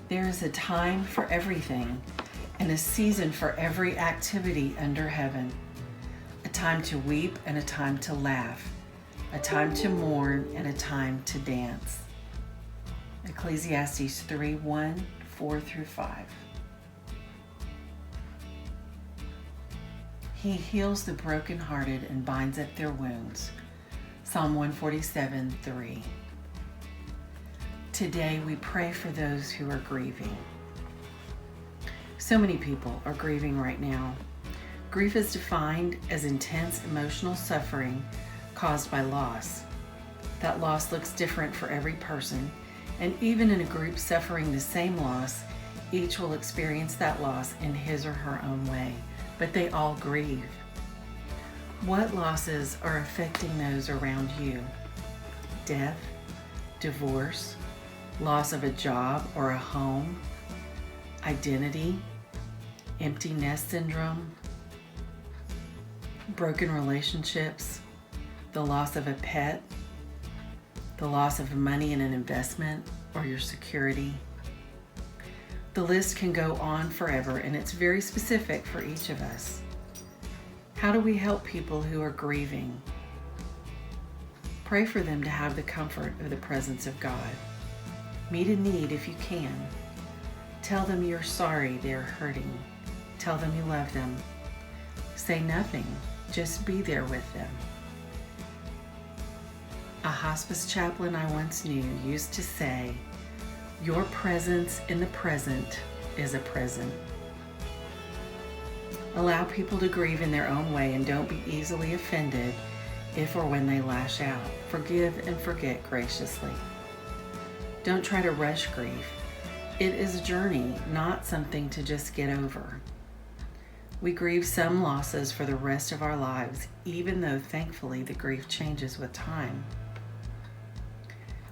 There is a time for everything and a season for every activity under heaven. A time to weep and a time to laugh. A time to mourn and a time to dance. Ecclesiastes 3:1, 4-5. He heals the brokenhearted and binds up their wounds. Psalm 147:3. Today we pray for those who are grieving. So many people are grieving right now. Grief is defined as intense emotional suffering caused by loss. That loss looks different for every person, and even in a group suffering the same loss, each will experience that loss in his or her own way, but they all grieve. What losses are affecting those around you? Death, divorce, loss of a job or a home, identity, empty nest syndrome, broken relationships, the loss of a pet, the loss of money in an investment or your security. The list can go on forever, and it's very specific for each of us. How do we help people who are grieving? Pray for them to have the comfort of the presence of God. Meet a need if you can. Tell them you're sorry they're hurting. Tell them you love them. Say nothing, just be there with them. A hospice chaplain I once knew used to say, "Your presence in the present is a present." Allow people to grieve in their own way and don't be easily offended if or when they lash out. Forgive and forget graciously. Don't try to rush grief. It is a journey, not something to just get over. We grieve some losses for the rest of our lives, even though thankfully the grief changes with time.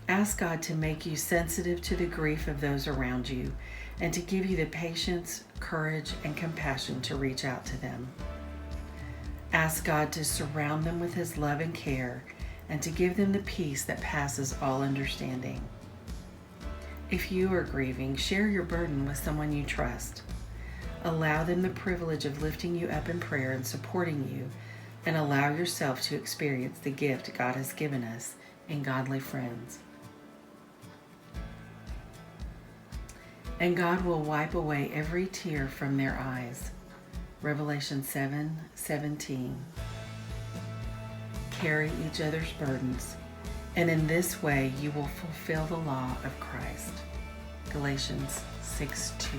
Ask God to make you sensitive to the grief of those around you and to give you the patience, courage, and compassion to reach out to them. Ask God to surround them with His love and care and to give them the peace that passes all understanding. If you are grieving, share your burden with someone you trust. Allow them the privilege of lifting you up in prayer and supporting you, and allow yourself to experience the gift God has given us in godly friends. And God will wipe away every tear from their eyes. Revelation 7:17. Carry each other's burdens, and in this way you will fulfill the law of Christ. Galatians 6:2.